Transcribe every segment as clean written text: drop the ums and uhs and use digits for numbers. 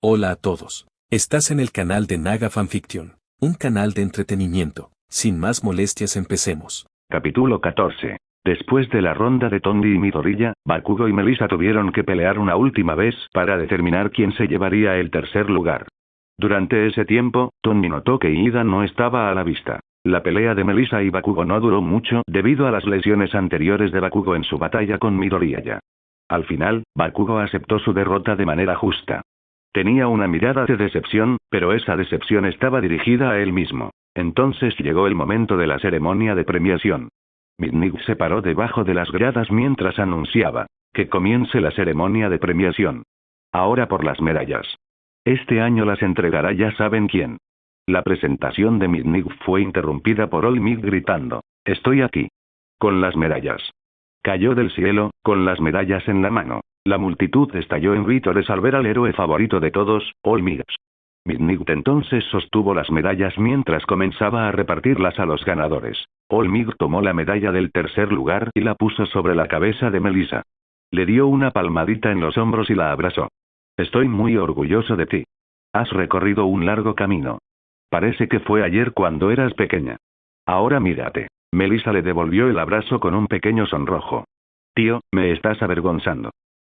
Hola a todos. Estás en el canal de Naga Fanfiction, un canal de entretenimiento. Sin más molestias, empecemos. Capítulo 14. Después de la ronda de Tondi y Midoriya, Bakugo y Melissa tuvieron que pelear una última vez para determinar quién se llevaría el tercer lugar. Durante ese tiempo, Tondi notó que Ida no estaba a la vista. La pelea de Melissa y Bakugo no duró mucho debido a las lesiones anteriores de Bakugo en su batalla con Midoriya. Al final, Bakugo aceptó su derrota de manera justa. Tenía una mirada de decepción, pero esa decepción estaba dirigida a él mismo. Entonces llegó el momento de la ceremonia de premiación. Midnight se paró debajo de las gradas mientras anunciaba que comience la ceremonia de premiación. Ahora por las medallas. Este año las entregará ya saben quién. La presentación de Midnight fue interrumpida por All Might gritando: «Estoy aquí. Con las medallas». Cayó del cielo, con las medallas en la mano. La multitud estalló en vítores al ver al héroe favorito de todos, All Might. Midnight entonces sostuvo las medallas mientras comenzaba a repartirlas a los ganadores. All Might tomó la medalla del tercer lugar y la puso sobre la cabeza de Melissa. Le dio una palmadita en los hombros y la abrazó. «Estoy muy orgulloso de ti. Has recorrido un largo camino. Parece que fue ayer cuando eras pequeña. Ahora mírate». Melissa le devolvió el abrazo con un pequeño sonrojo. «Tío, me estás avergonzando».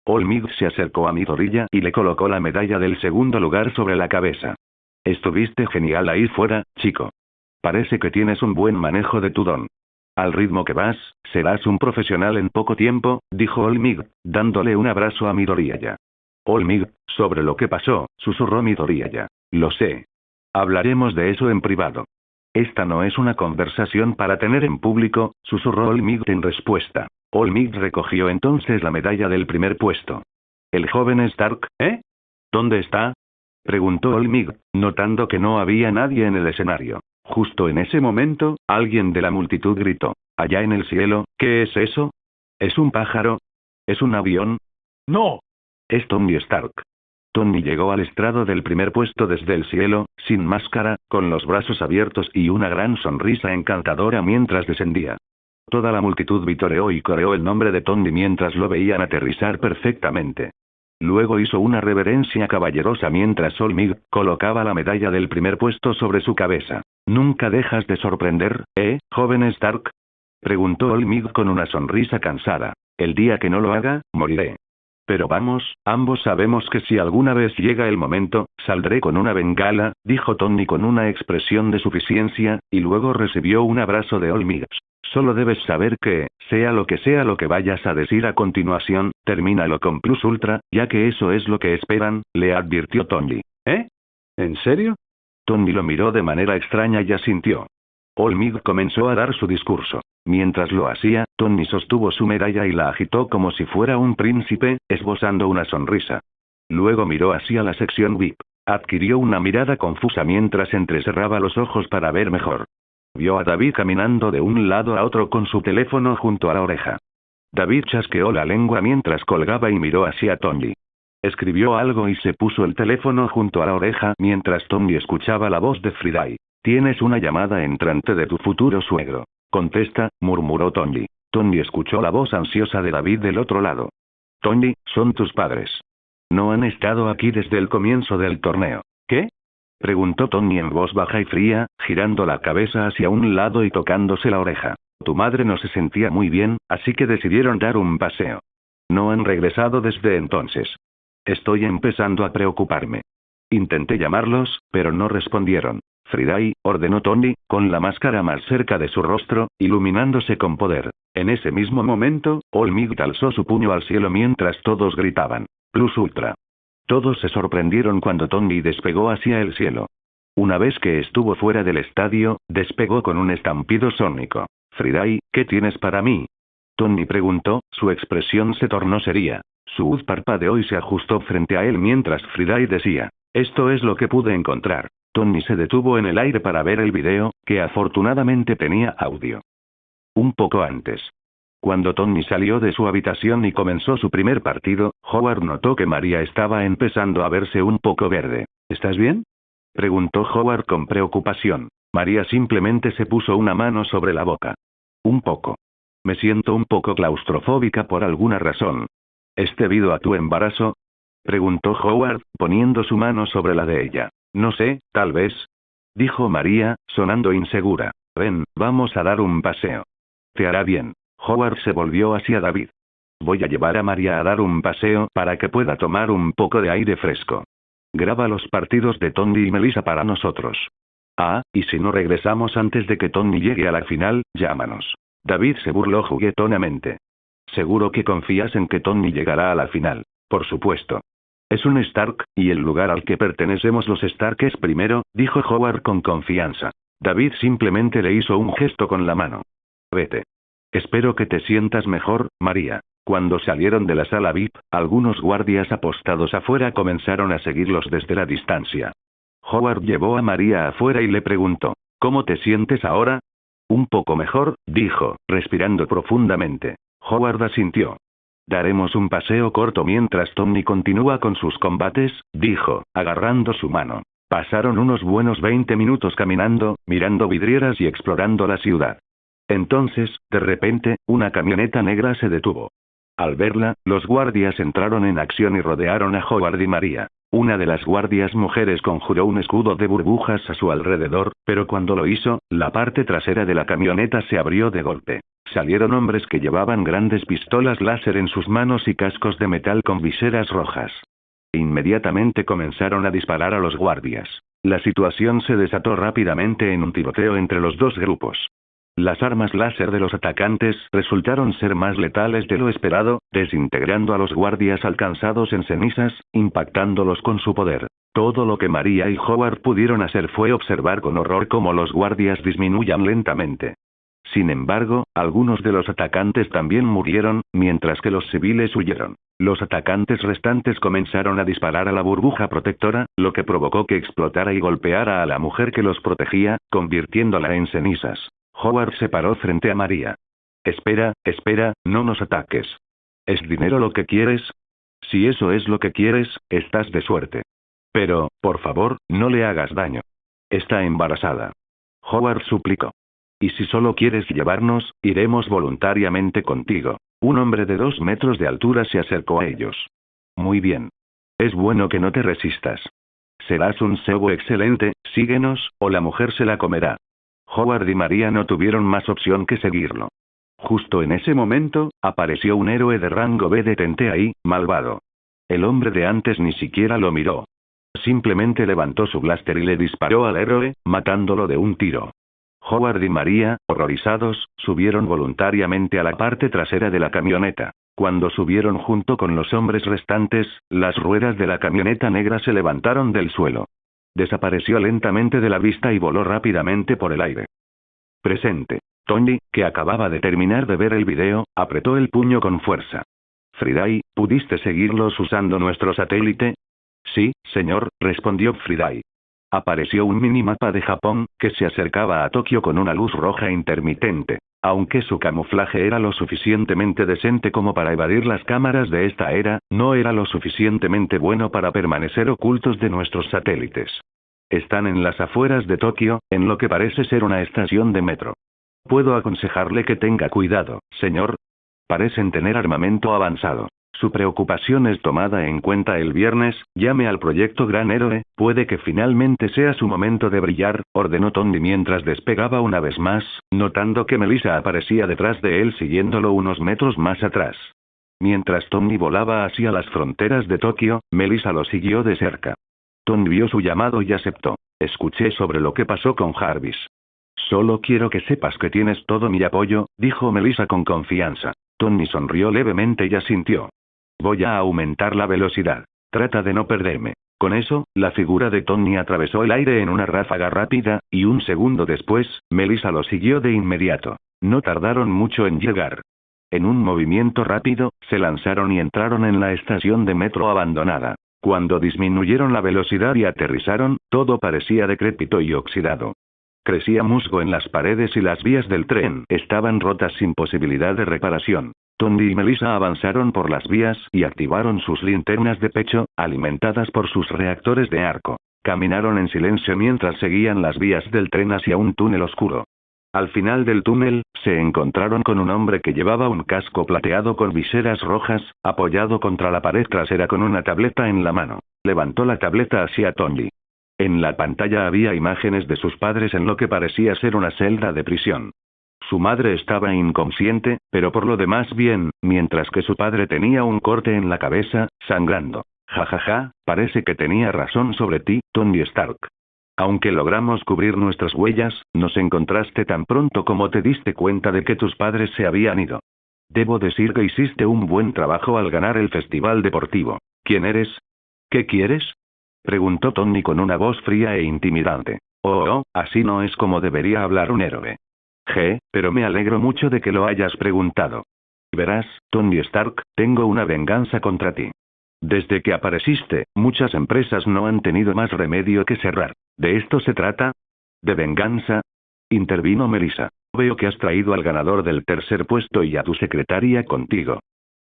All Might se acercó a Midoriya y le colocó la medalla del segundo lugar sobre la cabeza. «Estuviste genial ahí fuera, chico. Parece que tienes un buen manejo de tu don. Al ritmo que vas, serás un profesional en poco tiempo», dijo All Might, dándole un abrazo a Midoriya. «All Might, sobre lo que pasó», susurró Midoriya. «Lo sé. Hablaremos de eso en privado». «Esta no es una conversación para tener en público», susurró All Might en respuesta. All Might recogió entonces la medalla del primer puesto. «El joven Stark, ¿eh? ¿Dónde está?», preguntó All Might, notando que no había nadie en el escenario. Justo en ese momento, alguien de la multitud gritó: «Allá en el cielo, ¿qué es eso? ¿Es un pájaro? ¿Es un avión?». «No. Es Tony Stark». Tony llegó al estrado del primer puesto desde el cielo, sin máscara, con los brazos abiertos y una gran sonrisa encantadora mientras descendía. Toda la multitud vitoreó y coreó el nombre de Tony mientras lo veían aterrizar perfectamente. Luego hizo una reverencia caballerosa mientras All Might colocaba la medalla del primer puesto sobre su cabeza. «¿Nunca dejas de sorprender, joven Stark?», preguntó All Might con una sonrisa cansada. «El día que no lo haga, moriré. Pero vamos, ambos sabemos que si alguna vez llega el momento, saldré con una bengala», dijo Tony con una expresión de suficiencia, y luego recibió un abrazo de All Might. «Solo debes saber que, sea lo que vayas a decir a continuación, termínalo con plus ultra, ya que eso es lo que esperan», le advirtió Tony. «¿Eh? ¿En serio?». Tony lo miró de manera extraña y asintió. All Might comenzó a dar su discurso. Mientras lo hacía, Tony sostuvo su medalla y la agitó como si fuera un príncipe, esbozando una sonrisa. Luego miró hacia la sección VIP. Adquirió una mirada confusa mientras entrecerraba los ojos para ver mejor. Vio a David caminando de un lado a otro con su teléfono junto a la oreja. David chasqueó la lengua mientras colgaba y miró hacia Tony. Escribió algo y se puso el teléfono junto a la oreja mientras Tony escuchaba la voz de Friday. «Tienes una llamada entrante de tu futuro suegro. Contesta», murmuró Tony. Tony escuchó la voz ansiosa de David del otro lado. «Tony, son tus padres. No han estado aquí desde el comienzo del torneo». «¿Qué?», preguntó Tony en voz baja y fría, girando la cabeza hacia un lado y tocándose la oreja. «Tu madre no se sentía muy bien, así que decidieron dar un paseo. No han regresado desde entonces. Estoy empezando a preocuparme. Intenté llamarlos, pero no respondieron». «Friday», ordenó Tony, con la máscara más cerca de su rostro, iluminándose con poder. En ese mismo momento, All Might alzó su puño al cielo mientras todos gritaban: «Plus ultra». Todos se sorprendieron cuando Tony despegó hacia el cielo. Una vez que estuvo fuera del estadio, despegó con un estampido sónico. «Friday, ¿qué tienes para mí?», Tony preguntó, su expresión se tornó seria. Su voz parpadeó y se ajustó frente a él mientras Friday decía: «Esto es lo que pude encontrar». Tony se detuvo en el aire para ver el video, que afortunadamente tenía audio. Un poco antes. Cuando Tony salió de su habitación y comenzó su primer partido, Howard notó que María estaba empezando a verse un poco verde. «¿Estás bien?», preguntó Howard con preocupación. María simplemente se puso una mano sobre la boca. «Un poco. Me siento un poco claustrofóbica por alguna razón». «¿Es debido a tu embarazo?». Preguntó Howard, poniendo su mano sobre la de ella. No sé, tal vez. Dijo María, sonando insegura. Ven, vamos a dar un paseo. Te hará bien. Howard se volvió hacia David. Voy a llevar a María a dar un paseo para que pueda tomar un poco de aire fresco. Graba los partidos de Tony y Melissa para nosotros. Ah, y si no regresamos antes de que Tony llegue a la final, llámanos. David se burló juguetonamente. Seguro que confías en que Tony llegará a la final. Por supuesto. Es un Stark, y el lugar al que pertenecemos los Stark es primero, dijo Howard con confianza. David simplemente le hizo un gesto con la mano. Vete. Espero que te sientas mejor, María. Cuando salieron de la sala VIP, algunos guardias apostados afuera comenzaron a seguirlos desde la distancia. Howard llevó a María afuera y le preguntó, ¿cómo te sientes ahora? Un poco mejor, dijo, respirando profundamente. Howard asintió. Daremos un paseo corto mientras Tony continúa con sus combates, dijo, agarrando su mano. Pasaron unos buenos 20 minutos caminando, mirando vidrieras y explorando la ciudad. Entonces, de repente, una camioneta negra se detuvo. Al verla, los guardias entraron en acción y rodearon a Howard y María. Una de las guardias mujeres conjuró un escudo de burbujas a su alrededor, pero cuando lo hizo, la parte trasera de la camioneta se abrió de golpe. Salieron hombres que llevaban grandes pistolas láser en sus manos y cascos de metal con viseras rojas. Inmediatamente comenzaron a disparar a los guardias. La situación se desató rápidamente en un tiroteo entre los dos grupos. Las armas láser de los atacantes resultaron ser más letales de lo esperado, desintegrando a los guardias alcanzados en cenizas, impactándolos con su poder. Todo lo que María y Howard pudieron hacer fue observar con horror cómo los guardias disminuían lentamente. Sin embargo, algunos de los atacantes también murieron, mientras que los civiles huyeron. Los atacantes restantes comenzaron a disparar a la burbuja protectora, lo que provocó que explotara y golpeara a la mujer que los protegía, convirtiéndola en cenizas. Howard se paró frente a María. Espera, no nos ataques. ¿Es dinero lo que quieres? Si eso es lo que quieres, estás de suerte. Pero, por favor, no le hagas daño. Está embarazada. Howard suplicó. Y si solo quieres llevarnos, iremos voluntariamente contigo. Un hombre de 2 metros de altura se acercó a ellos. Muy bien. Es bueno que no te resistas. Serás un cebo excelente, síguenos, o la mujer se la comerá. Howard y María no tuvieron más opción que seguirlo. Justo en ese momento, apareció un héroe de rango B. Detente ahí, malvado. El hombre de antes ni siquiera lo miró. Simplemente levantó su blaster y le disparó al héroe, matándolo de un tiro. Howard y María, horrorizados, subieron voluntariamente a la parte trasera de la camioneta. Cuando subieron junto con los hombres restantes, las ruedas de la camioneta negra se levantaron del suelo. Desapareció lentamente de la vista y voló rápidamente por el aire. Presente. Tony, que acababa de terminar de ver el video, apretó el puño con fuerza. Friday, ¿pudiste seguirlos usando nuestro satélite? Sí, señor, respondió Friday. Apareció un minimapa de Japón, que se acercaba a Tokio con una luz roja intermitente. Aunque su camuflaje era lo suficientemente decente como para evadir las cámaras de esta era, no era lo suficientemente bueno para permanecer ocultos de nuestros satélites. Están en las afueras de Tokio, en lo que parece ser una estación de metro. ¿Puedo aconsejarle que tenga cuidado, señor? Parecen tener armamento avanzado. Su preocupación es tomada en cuenta el viernes, llame al proyecto Gran Héroe, puede que finalmente sea su momento de brillar, ordenó Tony mientras despegaba una vez más, notando que Melissa aparecía detrás de él siguiéndolo unos metros más atrás. Mientras Tony volaba hacia las fronteras de Tokio, Melissa lo siguió de cerca. Tony vio su llamado y aceptó. Escuché sobre lo que pasó con Jarvis. Solo quiero que sepas que tienes todo mi apoyo, dijo Melissa con confianza. Tony sonrió levemente y asintió. Voy a aumentar la velocidad. Trata de no perderme. Con eso, la figura de Tony atravesó el aire en una ráfaga rápida, y un segundo después, Melissa lo siguió de inmediato. No tardaron mucho en llegar. En un movimiento rápido, se lanzaron y entraron en la estación de metro abandonada. Cuando disminuyeron la velocidad y aterrizaron, todo parecía decrépito y oxidado. Crecía musgo en las paredes y las vías del tren estaban rotas sin posibilidad de reparación. Tony y Melissa avanzaron por las vías y activaron sus linternas de pecho, alimentadas por sus reactores de arco. Caminaron en silencio mientras seguían las vías del tren hacia un túnel oscuro. Al final del túnel, se encontraron con un hombre que llevaba un casco plateado con viseras rojas, apoyado contra la pared trasera con una tableta en la mano. Levantó la tableta hacia Tony. En la pantalla había imágenes de sus padres en lo que parecía ser una celda de prisión. Su madre estaba inconsciente, pero por lo demás bien, mientras que su padre tenía un corte en la cabeza, sangrando. Jajaja, parece que tenía razón sobre ti, Tony Stark. Aunque logramos cubrir nuestras huellas, nos encontraste tan pronto como te diste cuenta de que tus padres se habían ido. Debo decir que hiciste un buen trabajo al ganar el festival deportivo. ¿Quién eres? ¿Qué quieres? Preguntó Tony con una voz fría e intimidante. Así no es como debería hablar un héroe. Pero me alegro mucho de que lo hayas preguntado. Verás, Tony Stark, tengo una venganza contra ti. Desde que apareciste, muchas empresas no han tenido más remedio que cerrar. ¿De esto se trata? ¿De venganza? Intervino Melissa. Veo que has traído al ganador del tercer puesto y a tu secretaria contigo.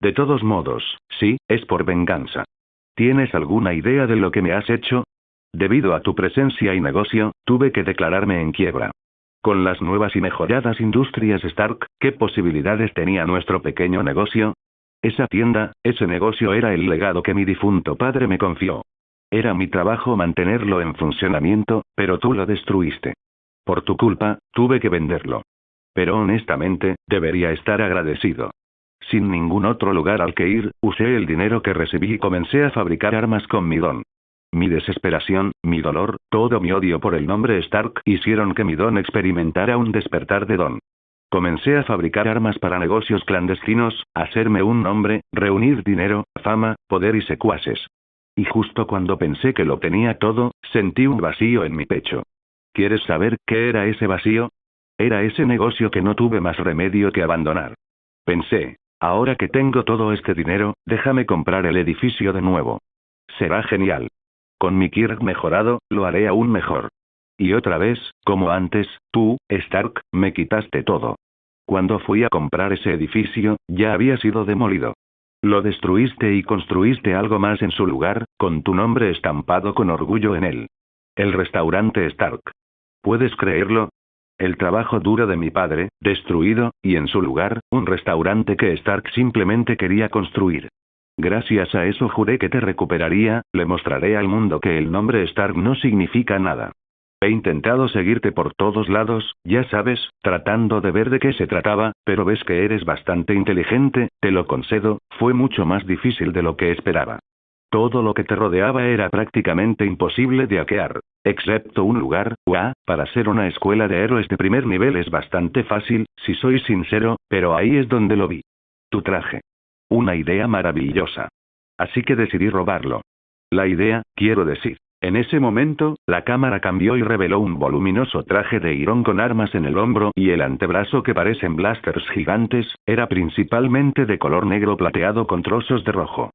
De todos modos, sí, es por venganza. ¿Tienes alguna idea de lo que me has hecho? Debido a tu presencia y negocio, tuve que declararme en quiebra. Con las nuevas y mejoradas industrias Stark, ¿qué posibilidades tenía nuestro pequeño negocio? Esa tienda, ese negocio era el legado que mi difunto padre me confió. Era mi trabajo mantenerlo en funcionamiento, pero tú lo destruiste. Por tu culpa, tuve que venderlo. Pero honestamente, debería estar agradecido. Sin ningún otro lugar al que ir, usé el dinero que recibí y comencé a fabricar armas con mi don. Mi desesperación, mi dolor, todo mi odio por el nombre Stark hicieron que mi don experimentara un despertar de don. Comencé a fabricar armas para negocios clandestinos, hacerme un nombre, reunir dinero, fama, poder y secuaces. Y justo cuando pensé que lo tenía todo, sentí un vacío en mi pecho. ¿Quieres saber qué era ese vacío? Era ese negocio que no tuve más remedio que abandonar. Pensé, ahora que tengo todo este dinero, déjame comprar el edificio de nuevo. Será genial. Con mi Kirk mejorado, lo haré aún mejor. Y otra vez, como antes, tú, Stark, me quitaste todo. Cuando fui a comprar ese edificio, ya había sido demolido. Lo destruiste y construiste algo más en su lugar, con tu nombre estampado con orgullo en él. El restaurante Stark. ¿Puedes creerlo? El trabajo duro de mi padre, destruido, y en su lugar, un restaurante que Stark simplemente quería construir. Gracias a eso juré que te recuperaría, le mostraré al mundo que el nombre Stark no significa nada. He intentado seguirte por todos lados, ya sabes, tratando de ver de qué se trataba, pero ves que eres bastante inteligente, te lo concedo, fue mucho más difícil de lo que esperaba. Todo lo que te rodeaba era prácticamente imposible de hackear, excepto un lugar, para ser una escuela de héroes de primer nivel es bastante fácil, si soy sincero, pero ahí es donde lo vi. Tu traje. Una idea maravillosa. Así que decidí robarlo. La idea, quiero decir. En ese momento, la cámara cambió y reveló un voluminoso traje de Iron con armas en el hombro y el antebrazo que parecen blasters gigantes, era principalmente de color negro plateado con trozos de rojo.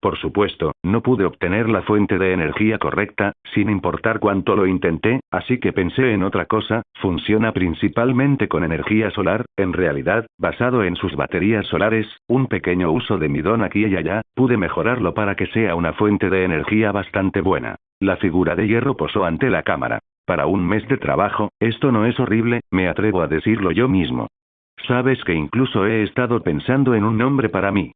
Por supuesto, no pude obtener la fuente de energía correcta, sin importar cuánto lo intenté, así que pensé en otra cosa, funciona principalmente con energía solar, en realidad, basado en sus baterías solares, un pequeño uso de mi don aquí y allá, pude mejorarlo para que sea una fuente de energía bastante buena. La figura de hierro posó ante la cámara. Para un mes de trabajo, esto no es horrible, me atrevo a decirlo yo mismo. Sabes que incluso he estado pensando en un nombre para mí.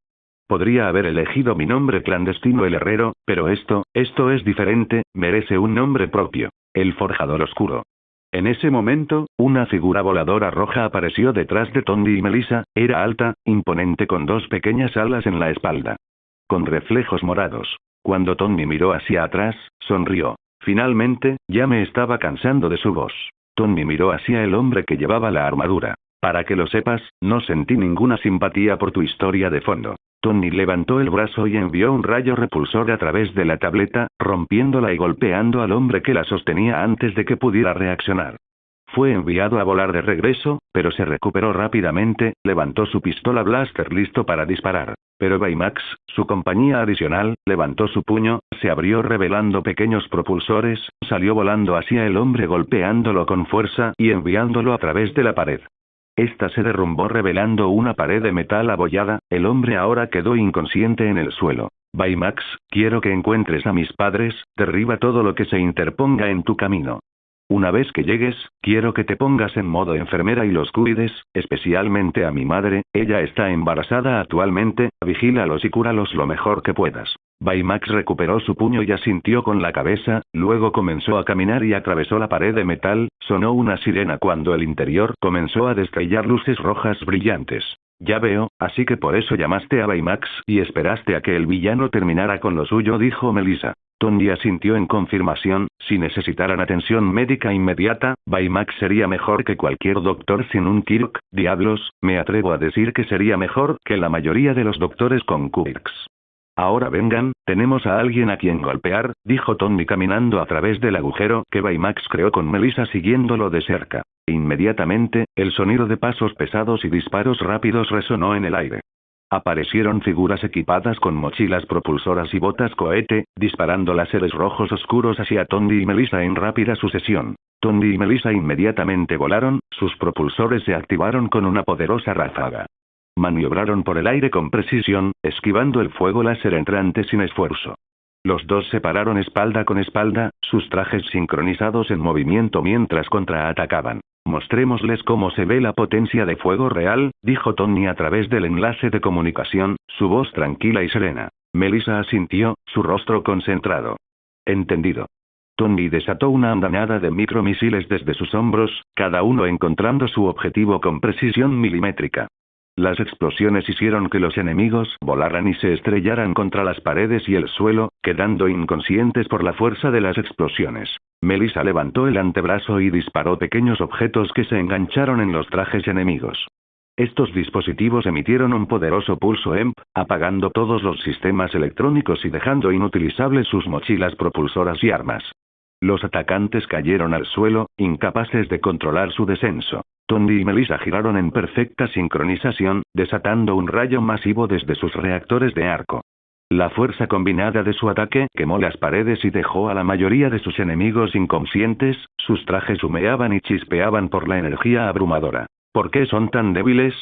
Podría haber elegido mi nombre clandestino el herrero, pero esto es diferente, merece un nombre propio. El forjador oscuro. En ese momento, una figura voladora roja apareció detrás de Tony y Melissa, era alta, imponente con dos pequeñas alas en la espalda. Con reflejos morados. Cuando Tony miró hacia atrás, sonrió. Finalmente, ya me estaba cansando de su voz. Tony miró hacia el hombre que llevaba la armadura. Para que lo sepas, no sentí ninguna simpatía por tu historia de fondo. Tony levantó el brazo y envió un rayo repulsor a través de la tableta, rompiéndola y golpeando al hombre que la sostenía antes de que pudiera reaccionar. Fue enviado a volar de regreso, pero se recuperó rápidamente, levantó su pistola blaster listo para disparar. Pero Baymax, su compañía adicional, levantó su puño, se abrió revelando pequeños propulsores, salió volando hacia el hombre golpeándolo con fuerza y enviándolo a través de la pared. Esta se derrumbó revelando una pared de metal abollada, el hombre ahora quedó inconsciente en el suelo. Baymax, quiero que encuentres a mis padres, derriba todo lo que se interponga en tu camino. Una vez que llegues, quiero que te pongas en modo enfermera y los cuides, especialmente a mi madre, ella está embarazada actualmente, vigílalos y cúralos lo mejor que puedas. Baymax recuperó su puño y asintió con la cabeza, luego comenzó a caminar y atravesó la pared de metal, sonó una sirena cuando el interior comenzó a destellar luces rojas brillantes. Ya veo, así que por eso llamaste a Baymax y esperaste a que el villano terminara con lo suyo, dijo Melissa. Tony asintió en confirmación, si necesitaran atención médica inmediata, Baymax sería mejor que cualquier doctor sin un Kirk, diablos, me atrevo a decir que sería mejor que la mayoría de los doctores con Kirks. Ahora vengan, tenemos a alguien a quien golpear, dijo Tony caminando a través del agujero que Baymax creó con Melissa siguiéndolo de cerca. Inmediatamente, el sonido de pasos pesados y disparos rápidos resonó en el aire. Aparecieron figuras equipadas con mochilas propulsoras y botas cohete, disparando láseres rojos oscuros hacia Tony y Melissa en rápida sucesión. Tony y Melissa inmediatamente volaron, sus propulsores se activaron con una poderosa ráfaga. Maniobraron por el aire con precisión, esquivando el fuego láser entrante sin esfuerzo. Los dos se pararon espalda con espalda, sus trajes sincronizados en movimiento mientras contraatacaban. Mostrémosles cómo se ve la potencia de fuego real, dijo Tony a través del enlace de comunicación, su voz tranquila y serena. Melissa asintió, su rostro concentrado. Entendido. Tony desató una andanada de micromisiles desde sus hombros, cada uno encontrando su objetivo con precisión milimétrica. Las explosiones hicieron que los enemigos volaran y se estrellaran contra las paredes y el suelo, quedando inconscientes por la fuerza de las explosiones. Melissa levantó el antebrazo y disparó pequeños objetos que se engancharon en los trajes enemigos. Estos dispositivos emitieron un poderoso pulso EMP, apagando todos los sistemas electrónicos y dejando inutilizables sus mochilas propulsoras y armas. Los atacantes cayeron al suelo, incapaces de controlar su descenso. Tony y Melissa giraron en perfecta sincronización, desatando un rayo masivo desde sus reactores de arco. La fuerza combinada de su ataque quemó las paredes y dejó a la mayoría de sus enemigos inconscientes, sus trajes humeaban y chispeaban por la energía abrumadora. ¿Por qué son tan débiles?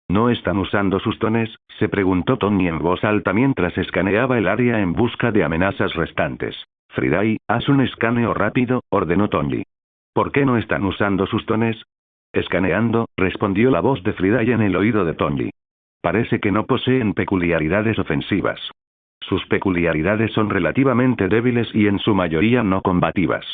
¿No están usando sus dones?, se preguntó Tony en voz alta mientras escaneaba el área en busca de amenazas restantes. Friday, haz un escaneo rápido, ordenó Tony. ¿Por qué no están usando sus dones? Escaneando, respondió la voz de Friday en el oído de Tony. Parece que no poseen peculiaridades ofensivas. Sus peculiaridades son relativamente débiles y en su mayoría no combativas.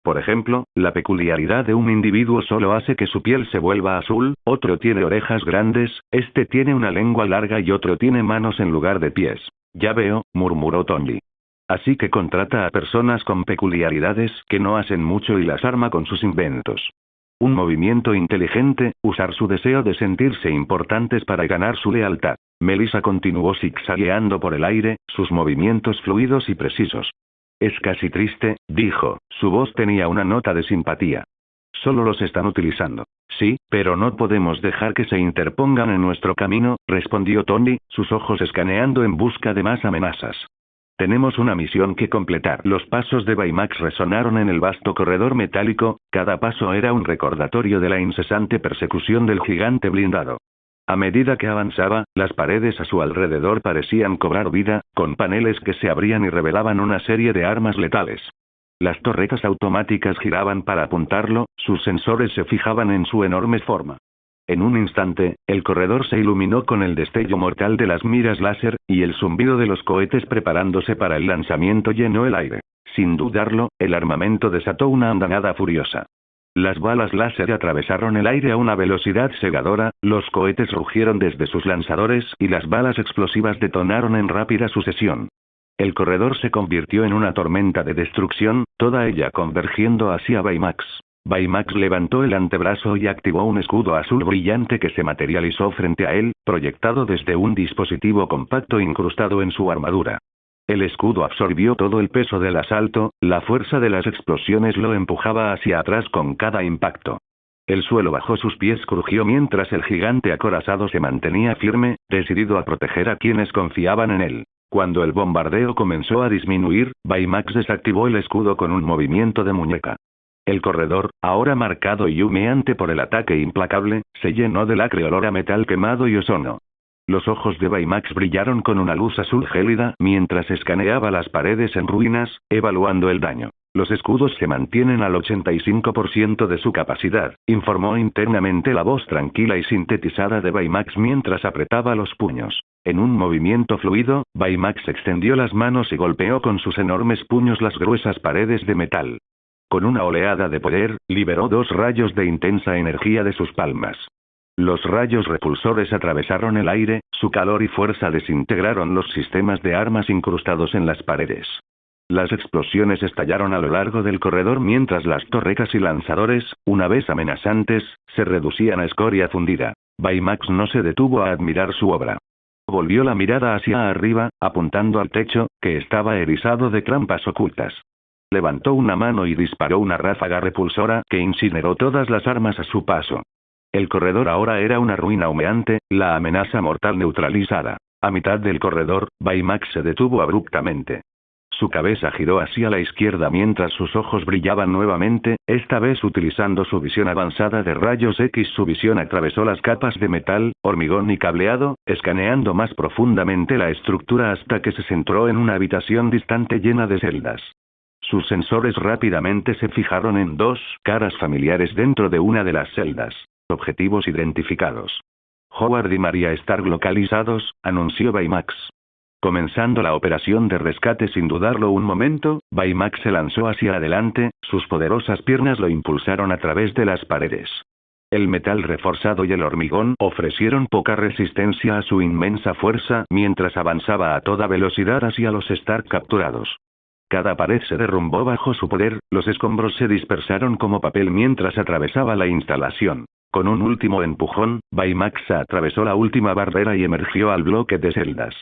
Por ejemplo, la peculiaridad de un individuo solo hace que su piel se vuelva azul, otro tiene orejas grandes, este tiene una lengua larga y otro tiene manos en lugar de pies. Ya veo, murmuró Tony. Así que contrata a personas con peculiaridades que no hacen mucho y las arma con sus inventos. Un movimiento inteligente, usar su deseo de sentirse importantes para ganar su lealtad. Melissa continuó zigzagueando por el aire, sus movimientos fluidos y precisos. Es casi triste, dijo, su voz tenía una nota de simpatía. Solo los están utilizando. Sí, pero no podemos dejar que se interpongan en nuestro camino, respondió Tony, sus ojos escaneando en busca de más amenazas. Tenemos una misión que completar. Los pasos de Baymax resonaron en el vasto corredor metálico, cada paso era un recordatorio de la incesante persecución del gigante blindado. A medida que avanzaba, las paredes a su alrededor parecían cobrar vida, con paneles que se abrían y revelaban una serie de armas letales. Las torretas automáticas giraban para apuntarlo, sus sensores se fijaban en su enorme forma. En un instante, el corredor se iluminó con el destello mortal de las miras láser, y el zumbido de los cohetes preparándose para el lanzamiento llenó el aire. Sin dudarlo, el armamento desató una andanada furiosa. Las balas láser atravesaron el aire a una velocidad cegadora, los cohetes rugieron desde sus lanzadores y las balas explosivas detonaron en rápida sucesión. El corredor se convirtió en una tormenta de destrucción, toda ella convergiendo hacia Baymax. Baymax levantó el antebrazo y activó un escudo azul brillante que se materializó frente a él, proyectado desde un dispositivo compacto incrustado en su armadura. El escudo absorbió todo el peso del asalto, la fuerza de las explosiones lo empujaba hacia atrás con cada impacto. El suelo bajo sus pies crujió mientras el gigante acorazado se mantenía firme, decidido a proteger a quienes confiaban en él. Cuando el bombardeo comenzó a disminuir, Baymax desactivó el escudo con un movimiento de muñeca. El corredor, ahora marcado y humeante por el ataque implacable, se llenó del acre olor a metal quemado y ozono. Los ojos de Baymax brillaron con una luz azul gélida mientras escaneaba las paredes en ruinas, evaluando el daño. Los escudos se mantienen al 85% de su capacidad, informó internamente la voz tranquila y sintetizada de Baymax mientras apretaba los puños. En un movimiento fluido, Baymax extendió las manos y golpeó con sus enormes puños las gruesas paredes de metal. Con una oleada de poder, liberó 2 rayos de intensa energía de sus palmas. Los rayos repulsores atravesaron el aire, su calor y fuerza desintegraron los sistemas de armas incrustados en las paredes. Las explosiones estallaron a lo largo del corredor mientras las torretas y lanzadores, una vez amenazantes, se reducían a escoria fundida. Baymax no se detuvo a admirar su obra. Volvió la mirada hacia arriba, apuntando al techo, que estaba erizado de trampas ocultas. Levantó una mano y disparó una ráfaga repulsora que incineró todas las armas a su paso. El corredor ahora era una ruina humeante, la amenaza mortal neutralizada. A mitad del corredor, Baymax se detuvo abruptamente. Su cabeza giró hacia la izquierda mientras sus ojos brillaban nuevamente, esta vez utilizando su visión avanzada de rayos X. Su visión atravesó las capas de metal, hormigón y cableado, escaneando más profundamente la estructura hasta que se centró en una habitación distante llena de celdas. Sus sensores rápidamente se fijaron en 2 caras familiares dentro de una de las celdas. Objetivos identificados. Howard y Maria Stark localizados, anunció Baymax. Comenzando la operación de rescate sin dudarlo un momento, Baymax se lanzó hacia adelante, sus poderosas piernas lo impulsaron a través de las paredes. El metal reforzado y el hormigón ofrecieron poca resistencia a su inmensa fuerza mientras avanzaba a toda velocidad hacia los Stark capturados. Cada pared se derrumbó bajo su poder, los escombros se dispersaron como papel mientras atravesaba la instalación. Con un último empujón, Baymax atravesó la última barrera y emergió al bloque de celdas.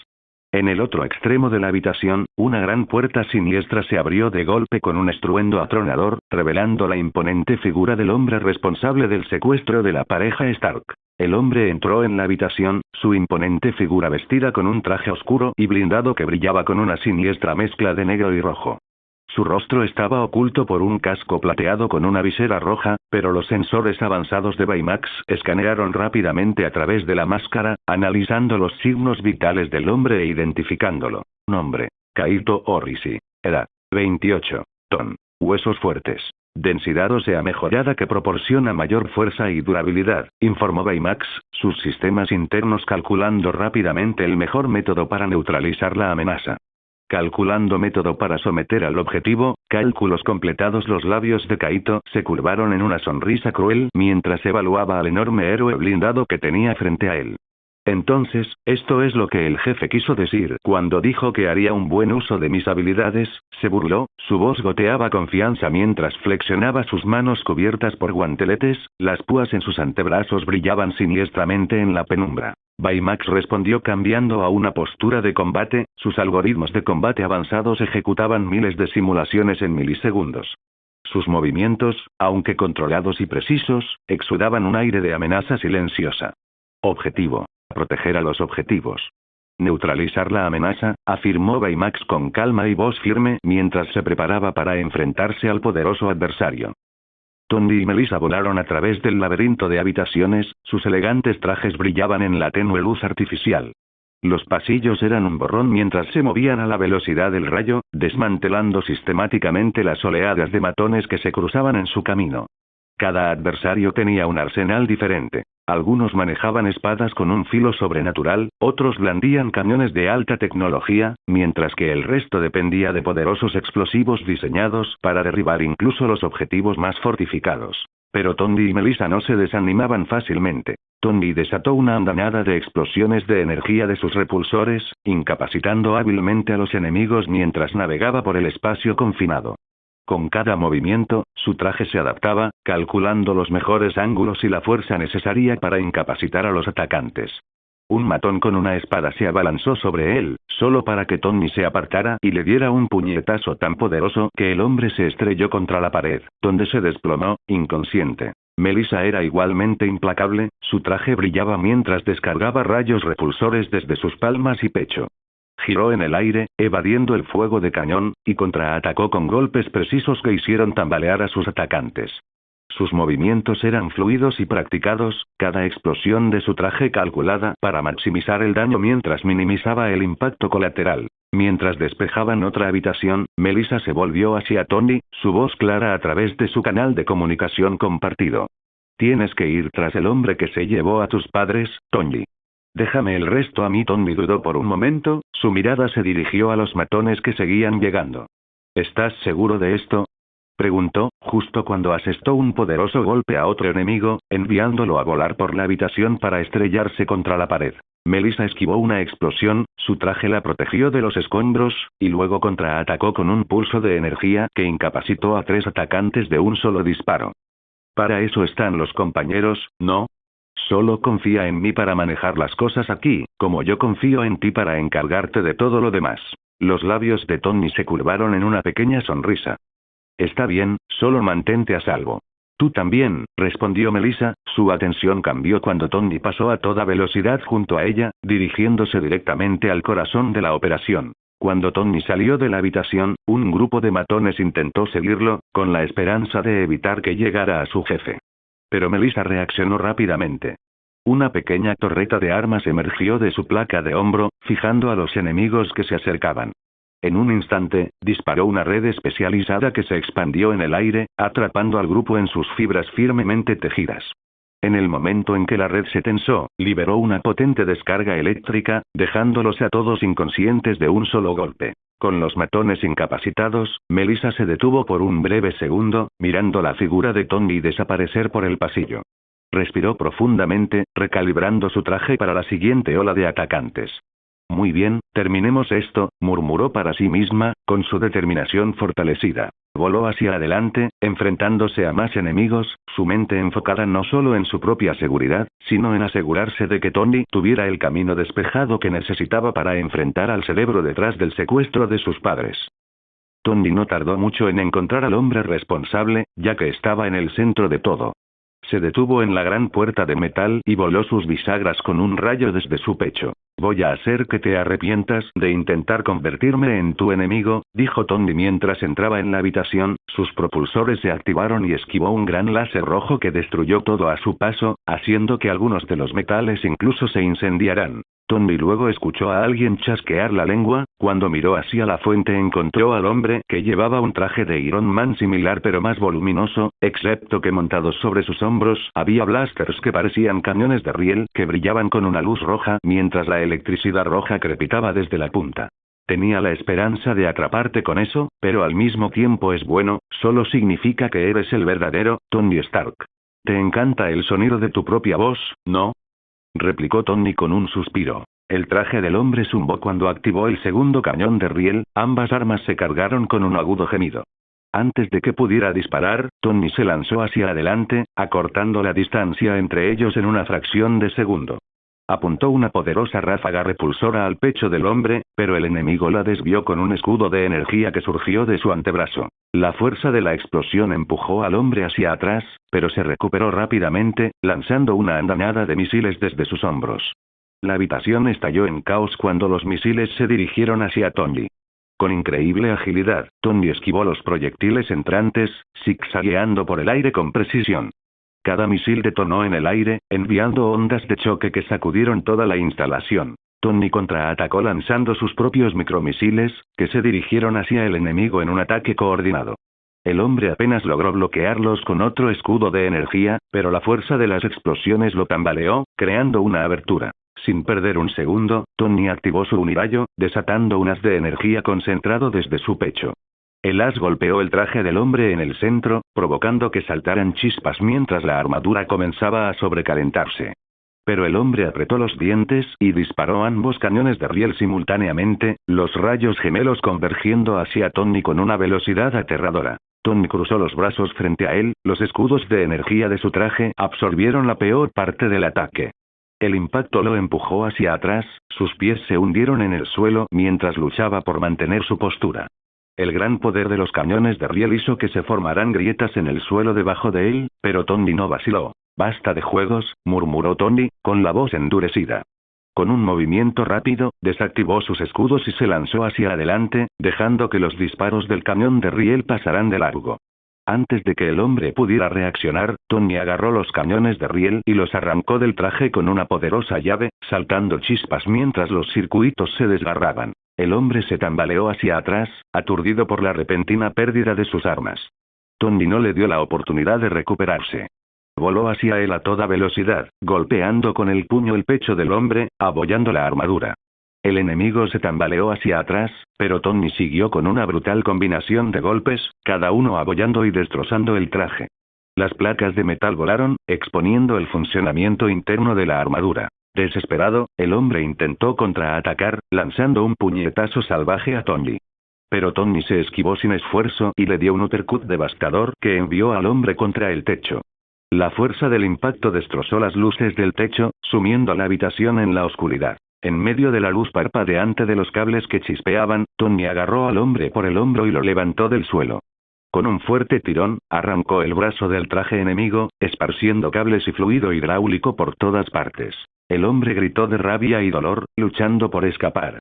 En el otro extremo de la habitación, una gran puerta siniestra se abrió de golpe con un estruendo atronador, revelando la imponente figura del hombre responsable del secuestro de la pareja Stark. El hombre entró en la habitación, su imponente figura vestida con un traje oscuro y blindado que brillaba con una siniestra mezcla de negro y rojo. Su rostro estaba oculto por un casco plateado con una visera roja, pero los sensores avanzados de Baymax escanearon rápidamente a través de la máscara, analizando los signos vitales del hombre e identificándolo. Nombre: Kaito Orisi. Edad: 28. Ton: huesos fuertes. Densidad ósea mejorada que proporciona mayor fuerza y durabilidad, informó Baymax, sus sistemas internos calculando rápidamente el mejor método para neutralizar la amenaza. Calculando método para someter al objetivo, cálculos completados. Los labios de Kaito se curvaron en una sonrisa cruel mientras evaluaba al enorme héroe blindado que tenía frente a él. Entonces, esto es lo que el jefe quiso decir cuando dijo que haría un buen uso de mis habilidades, se burló, su voz goteaba confianza mientras flexionaba sus manos cubiertas por guanteletes, las púas en sus antebrazos brillaban siniestramente en la penumbra. Baymax respondió cambiando a una postura de combate, sus algoritmos de combate avanzados ejecutaban miles de simulaciones en milisegundos. Sus movimientos, aunque controlados y precisos, exudaban un aire de amenaza silenciosa. Objetivo: proteger a los objetivos. Neutralizar la amenaza, afirmó Baymax con calma y voz firme mientras se preparaba para enfrentarse al poderoso adversario. Tony y Melissa volaron a través del laberinto de habitaciones, sus elegantes trajes brillaban en la tenue luz artificial. Los pasillos eran un borrón mientras se movían a la velocidad del rayo, desmantelando sistemáticamente las oleadas de matones que se cruzaban en su camino. Cada adversario tenía un arsenal diferente. Algunos manejaban espadas con un filo sobrenatural, otros blandían cañones de alta tecnología, mientras que el resto dependía de poderosos explosivos diseñados para derribar incluso los objetivos más fortificados. Pero Tony y Melissa no se desanimaban fácilmente. Tony desató una andanada de explosiones de energía de sus repulsores, incapacitando hábilmente a los enemigos mientras navegaba por el espacio confinado. Con cada movimiento, su traje se adaptaba, calculando los mejores ángulos y la fuerza necesaria para incapacitar a los atacantes. Un matón con una espada se abalanzó sobre él, solo para que Tony se apartara y le diera un puñetazo tan poderoso que el hombre se estrelló contra la pared, donde se desplomó, inconsciente. Melissa era igualmente implacable, su traje brillaba mientras descargaba rayos repulsores desde sus palmas y pecho. Giró en el aire, evadiendo el fuego de cañón, y contraatacó con golpes precisos que hicieron tambalear a sus atacantes. Sus movimientos eran fluidos y practicados, cada explosión de su traje calculada para maximizar el daño mientras minimizaba el impacto colateral. Mientras despejaban otra habitación, Melissa se volvió hacia Tony, su voz clara a través de su canal de comunicación compartido. Tienes que ir tras el hombre que se llevó a tus padres, Tony. Déjame el resto a mí. Tony dudó por un momento, su mirada se dirigió a los matones que seguían llegando. ¿Estás seguro de esto? Preguntó, justo cuando asestó un poderoso golpe a otro enemigo, enviándolo a volar por la habitación para estrellarse contra la pared. Melissa esquivó una explosión, su traje la protegió de los escombros, y luego contraatacó con un pulso de energía que incapacitó a 3 atacantes de un solo disparo. Para eso están los compañeros, ¿no? Solo confía en mí para manejar las cosas aquí, como yo confío en ti para encargarte de todo lo demás. Los labios de Tony se curvaron en una pequeña sonrisa. Está bien, solo mantente a salvo. Tú también, respondió Melissa, su atención cambió cuando Tony pasó a toda velocidad junto a ella, dirigiéndose directamente al corazón de la operación. Cuando Tony salió de la habitación, un grupo de matones intentó seguirlo, con la esperanza de evitar que llegara a su jefe. Pero Melissa reaccionó rápidamente. Una pequeña torreta de armas emergió de su placa de hombro, fijando a los enemigos que se acercaban. En un instante, disparó una red especializada que se expandió en el aire, atrapando al grupo en sus fibras firmemente tejidas. En el momento en que la red se tensó, liberó una potente descarga eléctrica, dejándolos a todos inconscientes de un solo golpe. Con los matones incapacitados, Melissa se detuvo por un breve segundo, mirando la figura de Tony desaparecer por el pasillo. Respiró profundamente, recalibrando su traje para la siguiente ola de atacantes. Muy bien, terminemos esto, murmuró para sí misma, con su determinación fortalecida. Voló hacia adelante, enfrentándose a más enemigos, su mente enfocada no solo en su propia seguridad, sino en asegurarse de que Tony tuviera el camino despejado que necesitaba para enfrentar al cerebro detrás del secuestro de sus padres. Tony no tardó mucho en encontrar al hombre responsable, ya que estaba en el centro de todo. Se detuvo en la gran puerta de metal y voló sus bisagras con un rayo desde su pecho. Voy a hacer que te arrepientas de intentar convertirme en tu enemigo, dijo Tony mientras entraba en la habitación, sus propulsores se activaron y esquivó un gran láser rojo que destruyó todo a su paso, haciendo que algunos de los metales incluso se incendiaran. Tony luego escuchó a alguien chasquear la lengua, cuando miró hacia la fuente encontró al hombre que llevaba un traje de Iron Man similar pero más voluminoso, excepto que montados sobre sus hombros había blasters que parecían cañones de riel que brillaban con una luz roja mientras la electricidad roja crepitaba desde la punta. Tenía la esperanza de atraparte con eso, pero al mismo tiempo es bueno, solo significa que eres el verdadero Tony Stark. Te encanta el sonido de tu propia voz, ¿no? Replicó Tony con un suspiro. El traje del hombre zumbó cuando activó el segundo cañón de riel, ambas armas se cargaron con un agudo gemido. Antes de que pudiera disparar, Tony se lanzó hacia adelante, acortando la distancia entre ellos en una fracción de segundo. Apuntó una poderosa ráfaga repulsora al pecho del hombre, pero el enemigo la desvió con un escudo de energía que surgió de su antebrazo. La fuerza de la explosión empujó al hombre hacia atrás, pero se recuperó rápidamente, lanzando una andanada de misiles desde sus hombros. La habitación estalló en caos cuando los misiles se dirigieron hacia Tony. Con increíble agilidad, Tony esquivó los proyectiles entrantes, zigzagueando por el aire con precisión. Cada misil detonó en el aire, enviando ondas de choque que sacudieron toda la instalación. Tony contraatacó lanzando sus propios micromisiles, que se dirigieron hacia el enemigo en un ataque coordinado. El hombre apenas logró bloquearlos con otro escudo de energía, pero la fuerza de las explosiones lo tambaleó, creando una abertura. Sin perder un segundo, Tony activó su unirayo, desatando un haz de energía concentrado desde su pecho. El haz golpeó el traje del hombre en el centro, provocando que saltaran chispas mientras la armadura comenzaba a sobrecalentarse. Pero el hombre apretó los dientes y disparó ambos cañones de riel simultáneamente, los rayos gemelos convergiendo hacia Tony con una velocidad aterradora. Tony cruzó los brazos frente a él, los escudos de energía de su traje absorbieron la peor parte del ataque. El impacto lo empujó hacia atrás, sus pies se hundieron en el suelo mientras luchaba por mantener su postura. El gran poder de los cañones de riel hizo que se formaran grietas en el suelo debajo de él, pero Tony no vaciló. «Basta de juegos», murmuró Tony, con la voz endurecida. Con un movimiento rápido, desactivó sus escudos y se lanzó hacia adelante, dejando que los disparos del cañón de riel pasaran de largo. Antes de que el hombre pudiera reaccionar, Tony agarró los cañones de riel y los arrancó del traje con una poderosa llave, saltando chispas mientras los circuitos se desgarraban. El hombre se tambaleó hacia atrás, aturdido por la repentina pérdida de sus armas. Tony no le dio la oportunidad de recuperarse. Voló hacia él a toda velocidad, golpeando con el puño el pecho del hombre, abollando la armadura. El enemigo se tambaleó hacia atrás, pero Tony siguió con una brutal combinación de golpes, cada uno abollando y destrozando el traje. Las placas de metal volaron, exponiendo el funcionamiento interno de la armadura. Desesperado, el hombre intentó contraatacar, lanzando un puñetazo salvaje a Tony. Pero Tony se esquivó sin esfuerzo y le dio un uppercut devastador que envió al hombre contra el techo. La fuerza del impacto destrozó las luces del techo, sumiendo a la habitación en la oscuridad. En medio de la luz parpadeante de los cables que chispeaban, Tony agarró al hombre por el hombro y lo levantó del suelo. Con un fuerte tirón, arrancó el brazo del traje enemigo, esparciendo cables y fluido hidráulico por todas partes. El hombre gritó de rabia y dolor, luchando por escapar.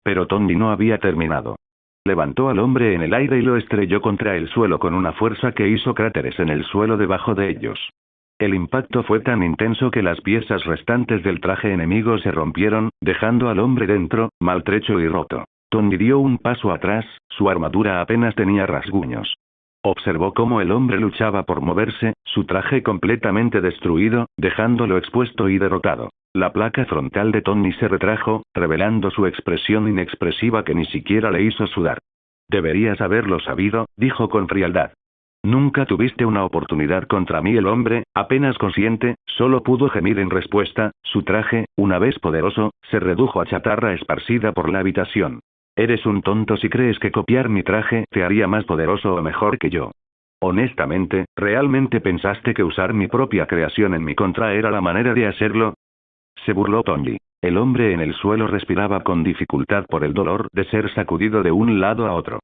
Pero Tony no había terminado. Levantó al hombre en el aire y lo estrelló contra el suelo con una fuerza que hizo cráteres en el suelo debajo de ellos. El impacto fue tan intenso que las piezas restantes del traje enemigo se rompieron, dejando al hombre dentro, maltrecho y roto. Tony dio un paso atrás, su armadura apenas tenía rasguños. Observó cómo el hombre luchaba por moverse, su traje completamente destruido, dejándolo expuesto y derrotado. La placa frontal de Tony se retrajo, revelando su expresión inexpresiva que ni siquiera le hizo sudar. Deberías haberlo sabido, dijo con frialdad. Nunca tuviste una oportunidad contra mí. El hombre, apenas consciente, solo pudo gemir en respuesta. Su traje, una vez poderoso, se redujo a chatarra esparcida por la habitación. Eres un tonto si crees que copiar mi traje te haría más poderoso o mejor que yo. Honestamente, ¿realmente pensaste que usar mi propia creación en mi contra era la manera de hacerlo? Se burló Tony. El hombre en el suelo respiraba con dificultad por el dolor de ser sacudido de un lado a otro.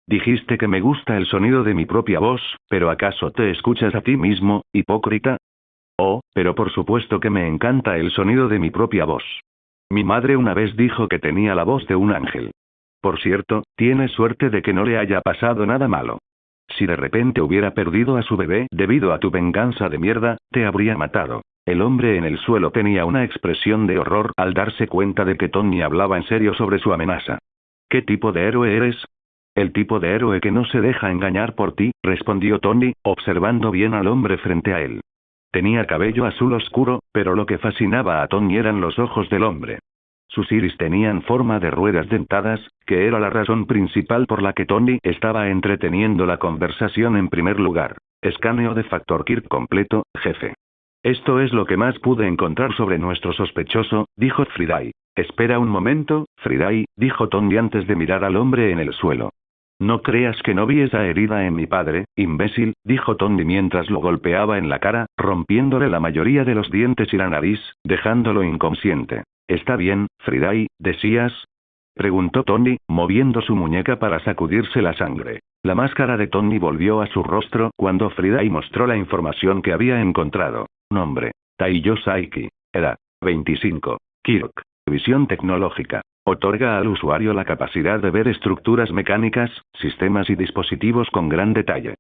Dijiste que me gusta el sonido de mi propia voz, pero ¿acaso te escuchas a ti mismo, hipócrita? Oh, pero por supuesto que me encanta el sonido de mi propia voz. Mi madre una vez dijo que tenía la voz de un ángel. Por cierto, tienes suerte de que no le haya pasado nada malo. Si de repente hubiera perdido a su bebé debido a tu venganza de mierda, te habría matado. El hombre en el suelo tenía una expresión de horror al darse cuenta de que Tony hablaba en serio sobre su amenaza. ¿Qué tipo de héroe eres? El tipo de héroe que no se deja engañar por ti, respondió Tony, observando bien al hombre frente a él. Tenía cabello azul oscuro, pero lo que fascinaba a Tony eran los ojos del hombre. Sus iris tenían forma de ruedas dentadas, que era la razón principal por la que Tony estaba entreteniendo la conversación en primer lugar. Escaneo de factor Kirk completo, jefe. Esto es lo que más pude encontrar sobre nuestro sospechoso, dijo Friday. Espera un momento, Friday, dijo Tony antes de mirar al hombre en el suelo. No creas que no vi esa herida en mi padre, imbécil, dijo Tony mientras lo golpeaba en la cara, rompiéndole la mayoría de los dientes y la nariz, dejándolo inconsciente. ¿Está bien, Friday, decías? Preguntó Tony, moviendo su muñeca para sacudirse la sangre. La máscara de Tony volvió a su rostro cuando Friday mostró la información que había encontrado. Nombre: Taiyo Saiki. Edad: 25. Kirk. Visión tecnológica. Otorga al usuario la capacidad de ver estructuras mecánicas, sistemas y dispositivos con gran detalle.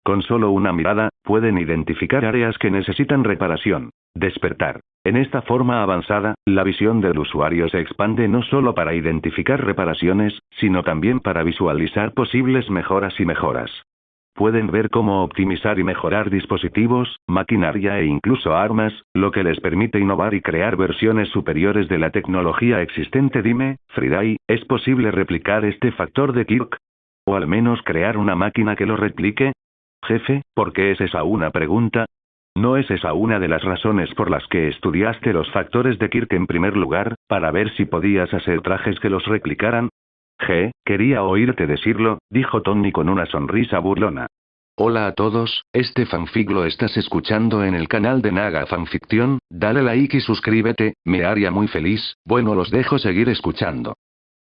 Con solo una mirada, pueden identificar áreas que necesitan reparación. Despertar. En esta forma avanzada, la visión del usuario se expande no solo para identificar reparaciones, sino también para visualizar posibles mejoras y mejoras. Pueden ver cómo optimizar y mejorar dispositivos, maquinaria e incluso armas, lo que les permite innovar y crear versiones superiores de la tecnología existente. Dime, Friday, ¿es posible replicar este factor de Kirk? ¿O al menos crear una máquina que lo replique? Jefe, ¿por qué es esa una pregunta? ¿No es esa una de las razones por las que estudiaste los factores de Kirk en primer lugar, para ver si podías hacer trajes que los replicaran? Quería oírte decirlo, dijo Tony con una sonrisa burlona. Hola a todos, este fanfic lo estás escuchando en el canal de Naga Fanfiction, dale like y suscríbete, me haría muy feliz. Bueno, los dejo seguir escuchando.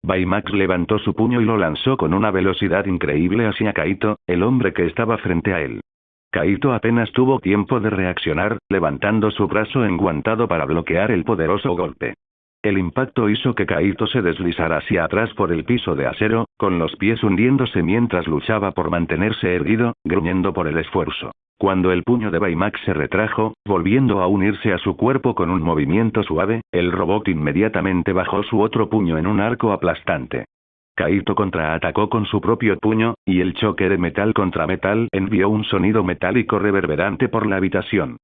Baymax levantó su puño y lo lanzó con una velocidad increíble hacia Kaito, el hombre que estaba frente a él. Kaito apenas tuvo tiempo de reaccionar, levantando su brazo enguantado para bloquear el poderoso golpe. El impacto hizo que Kaito se deslizara hacia atrás por el piso de acero, con los pies hundiéndose mientras luchaba por mantenerse erguido, gruñendo por el esfuerzo. Cuando el puño de Baymax se retrajo, volviendo a unirse a su cuerpo con un movimiento suave, el robot inmediatamente bajó su otro puño en un arco aplastante. Kaito contraatacó con su propio puño, y el choque de metal contra metal envió un sonido metálico reverberante por la habitación.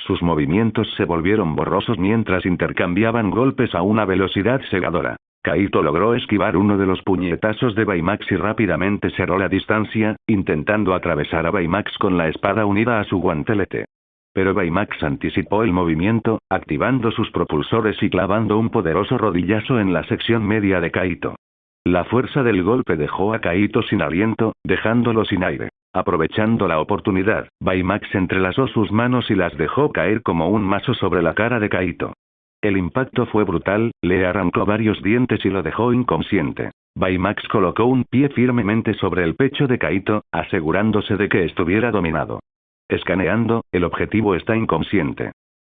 Sus movimientos se volvieron borrosos mientras intercambiaban golpes a una velocidad cegadora. Kaito logró esquivar uno de los puñetazos de Baymax y rápidamente cerró la distancia, intentando atravesar a Baymax con la espada unida a su guantelete. Pero Baymax anticipó el movimiento, activando sus propulsores y clavando un poderoso rodillazo en la sección media de Kaito. La fuerza del golpe dejó a Kaito sin aliento, dejándolo sin aire. Aprovechando la oportunidad, Baymax entrelazó sus manos y las dejó caer como un mazo sobre la cara de Kaito. El impacto fue brutal, le arrancó varios dientes y lo dejó inconsciente. Baymax colocó un pie firmemente sobre el pecho de Kaito, asegurándose de que estuviera dominado. Escaneando, el objetivo está inconsciente.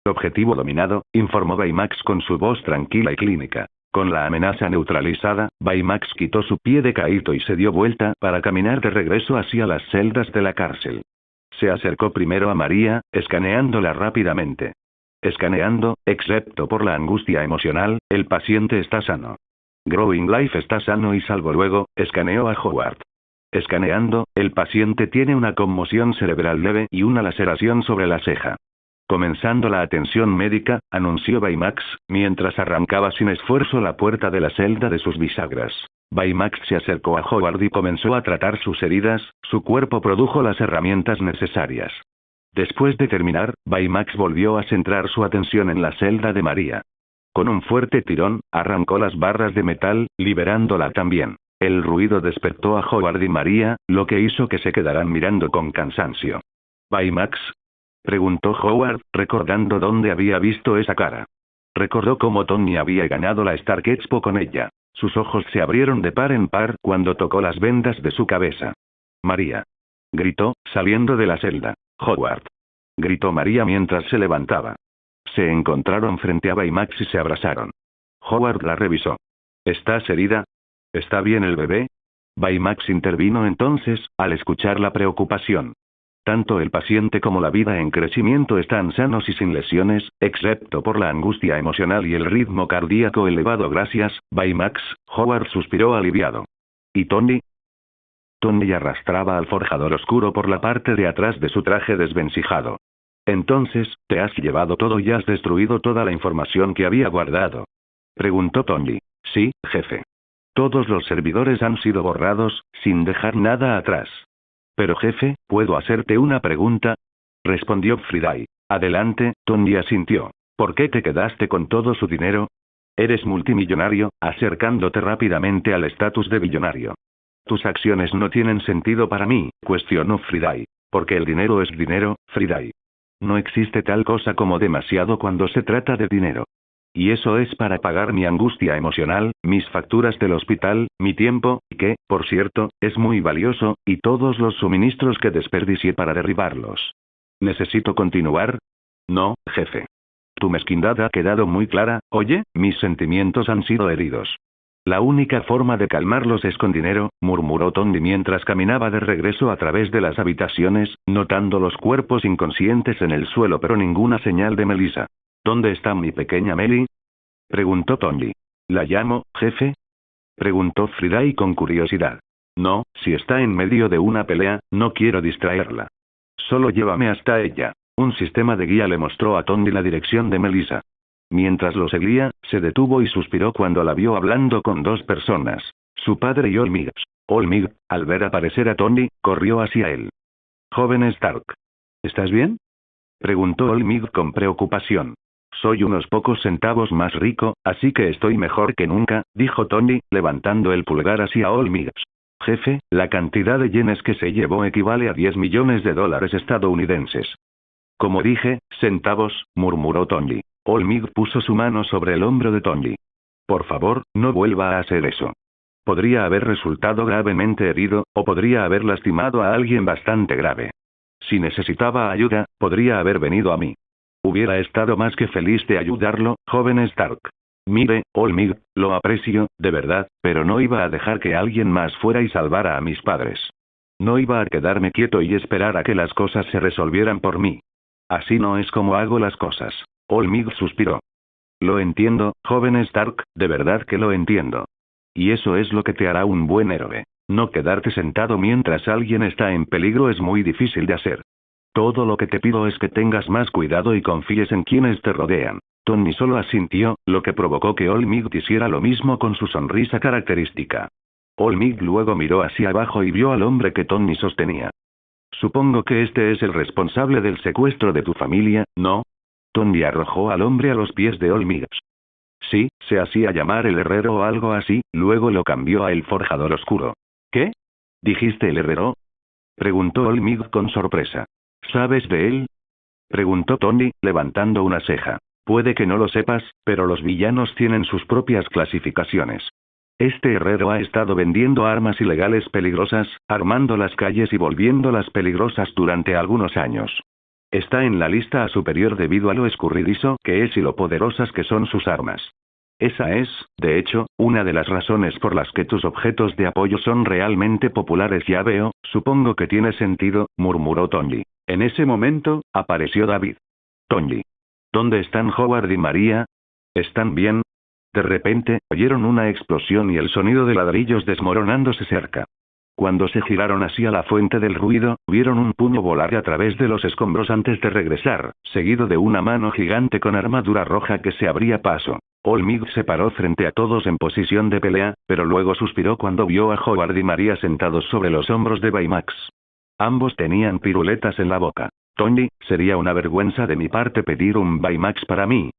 Objetivo dominado, informó Baymax con su voz tranquila y clínica. Con la amenaza neutralizada, Baymax quitó su pie de Kaito y se dio vuelta para caminar de regreso hacia las celdas de la cárcel. Se acercó primero a María, escaneándola rápidamente. Escaneando, excepto por la angustia emocional, el paciente está sano. Growing Life está sano y salvo. Luego, escaneó a Howard. Escaneando, el paciente tiene una conmoción cerebral leve y una laceración sobre la ceja. Comenzando la atención médica, anunció Baymax, mientras arrancaba sin esfuerzo la puerta de la celda de sus bisagras. Baymax se acercó a Howard y comenzó a tratar sus heridas, su cuerpo produjo las herramientas necesarias. Después de terminar, Baymax volvió a centrar su atención en la celda de María. Con un fuerte tirón, arrancó las barras de metal, liberándola también. El ruido despertó a Howard y María, lo que hizo que se quedaran mirando con cansancio. ¿Baymax?, preguntó Howard, recordando dónde había visto esa cara. Recordó cómo Tony había ganado la Stark Expo con ella. Sus ojos se abrieron de par en par cuando tocó las vendas de su cabeza. María. Gritó, saliendo de la celda. Howard. Gritó María mientras se levantaba. Se encontraron frente a Baymax y se abrazaron. Howard la revisó. ¿Estás herida? ¿Está bien el bebé? Baymax intervino entonces, al escuchar la preocupación. Tanto el paciente como la vida en crecimiento están sanos y sin lesiones, excepto por la angustia emocional y el ritmo cardíaco elevado. Gracias, Baymax. Howard suspiró aliviado. ¿Y Tony? Tony arrastraba al forjador oscuro por la parte de atrás de su traje desvencijado. Entonces, ¿te has llevado todo y has destruido toda la información que había guardado? Preguntó Tony. Sí, jefe. Todos los servidores han sido borrados, sin dejar nada atrás. Pero jefe, ¿puedo hacerte una pregunta? Respondió Friday. Adelante, Tony asintió. ¿Por qué te quedaste con todo su dinero? Eres multimillonario, acercándote rápidamente al estatus de billonario. Tus acciones no tienen sentido para mí, cuestionó Friday. Porque el dinero es dinero, Friday. No existe tal cosa como demasiado cuando se trata de dinero. Y eso es para pagar mi angustia emocional, mis facturas del hospital, mi tiempo, que, por cierto, es muy valioso, y todos los suministros que desperdicié para derribarlos. ¿Necesito continuar? No, jefe. Tu mezquindad ha quedado muy clara. Oye, mis sentimientos han sido heridos. La única forma de calmarlos es con dinero, murmuró Tony mientras caminaba de regreso a través de las habitaciones, notando los cuerpos inconscientes en el suelo pero ninguna señal de Melissa. ¿Dónde está mi pequeña Melly? Preguntó Tony. ¿La llamo, jefe? Preguntó Friday con curiosidad. No, si está en medio de una pelea, no quiero distraerla. Solo llévame hasta ella. Un sistema de guía le mostró a Tony la dirección de Melissa. Mientras lo seguía, se detuvo y suspiró cuando la vio hablando con dos personas. Su padre y Olmig. Olmig, al ver aparecer a Tony, corrió hacia él. Joven Stark. ¿Estás bien? Preguntó Olmig con preocupación. Soy unos pocos centavos más rico, así que estoy mejor que nunca, dijo Tony, levantando el pulgar hacia Olmig. Jefe, la cantidad de yenes que se llevó equivale a 10 millones de dólares estadounidenses. Como dije, centavos, murmuró Tony. Olmig puso su mano sobre el hombro de Tony. Por favor, no vuelva a hacer eso. Podría haber resultado gravemente herido, o podría haber lastimado a alguien bastante grave. Si necesitaba ayuda, podría haber venido a mí. Hubiera estado más que feliz de ayudarlo, joven Stark. Mire, Olmig, lo aprecio, de verdad, pero no iba a dejar que alguien más fuera y salvara a mis padres. No iba a quedarme quieto y esperar a que las cosas se resolvieran por mí. Así no es como hago las cosas. Olmig suspiró. Lo entiendo, joven Stark, de verdad que lo entiendo. Y eso es lo que te hará un buen héroe. No quedarte sentado mientras alguien está en peligro es muy difícil de hacer. Todo lo que te pido es que tengas más cuidado y confíes en quienes te rodean. Tony solo asintió, lo que provocó que Olmig hiciera lo mismo con su sonrisa característica. Olmig luego miró hacia abajo y vio al hombre que Tony sostenía. Supongo que este es el responsable del secuestro de tu familia, ¿no? Tony arrojó al hombre a los pies de Olmig. Sí, se hacía llamar el herrero o algo así, luego lo cambió a el forjador oscuro. ¿Qué? ¿Dijiste el herrero? Preguntó Olmig con sorpresa. ¿Sabes de él? Preguntó Tony, levantando una ceja. Puede que no lo sepas, pero los villanos tienen sus propias clasificaciones. Este herrero ha estado vendiendo armas ilegales peligrosas, armando las calles y volviéndolas peligrosas durante algunos años. Está en la lista a superior debido a lo escurridizo que es y lo poderosas que son sus armas. Esa es, de hecho, una de las razones por las que tus objetos de apoyo son realmente populares. Ya veo, supongo que tiene sentido, murmuró Tony. En ese momento, apareció David. Tony. ¿Dónde están Howard y María? ¿Están bien? De repente, oyeron una explosión y el sonido de ladrillos desmoronándose cerca. Cuando se giraron hacia la fuente del ruido, vieron un puño volar a través de los escombros antes de regresar, seguido de una mano gigante con armadura roja que se abría paso. Olmig se paró frente a todos en posición de pelea, pero luego suspiró cuando vio a Howard y María sentados sobre los hombros de Baymax. Ambos tenían piruletas en la boca. Tony, ¿sería una vergüenza de mi parte pedir un Baymax para mí?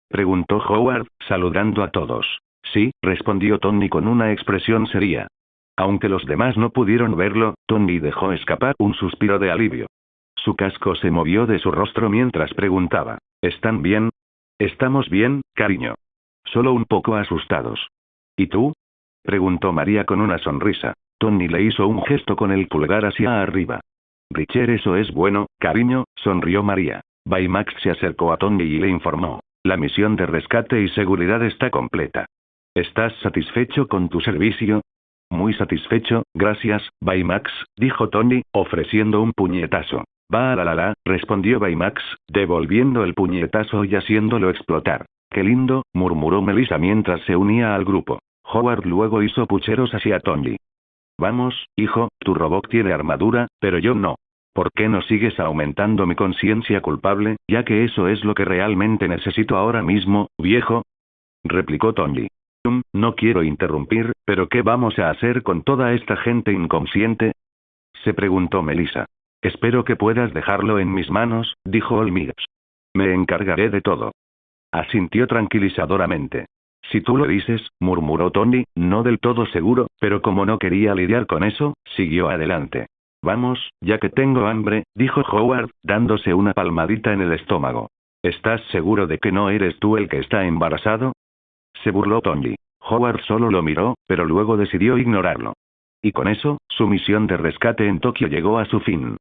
Preguntó Howard, saludando a todos. Sí, respondió Tony con una expresión seria. Aunque los demás no pudieron verlo, Tony dejó escapar un suspiro de alivio. Su casco se movió de su rostro mientras preguntaba. ¿Están bien? Estamos bien, cariño. Solo un poco asustados. ¿Y tú? Preguntó María con una sonrisa. Tony le hizo un gesto con el pulgar hacia arriba. Richard, eso es bueno, cariño, sonrió María. Baymax se acercó a Tony y le informó. La misión de rescate y seguridad está completa. ¿Estás satisfecho con tu servicio? Muy satisfecho, gracias, Baymax, dijo Tony, ofreciendo un puñetazo. Va la, respondió Baymax, devolviendo el puñetazo y haciéndolo explotar. Qué lindo, murmuró Melissa mientras se unía al grupo. Howard luego hizo pucheros hacia Tony. Vamos, hijo, tu robot tiene armadura, pero yo no. ¿Por qué no sigues aumentando mi conciencia culpable, ya que eso es lo que realmente necesito ahora mismo, viejo? Replicó Tony. No quiero interrumpir, pero ¿qué vamos a hacer con toda esta gente inconsciente? Se preguntó Melissa. Espero que puedas dejarlo en mis manos, dijo Olmig. Me encargaré de todo. Asintió tranquilizadoramente. Si tú lo dices, murmuró Tony, no del todo seguro, pero como no quería lidiar con eso, siguió adelante. Vamos, ya que tengo hambre, dijo Howard, dándose una palmadita en el estómago. ¿Estás seguro de que no eres tú el que está embarazado? Se burló Tony. Howard solo lo miró, pero luego decidió ignorarlo. Y con eso, su misión de rescate en Tokio llegó a su fin.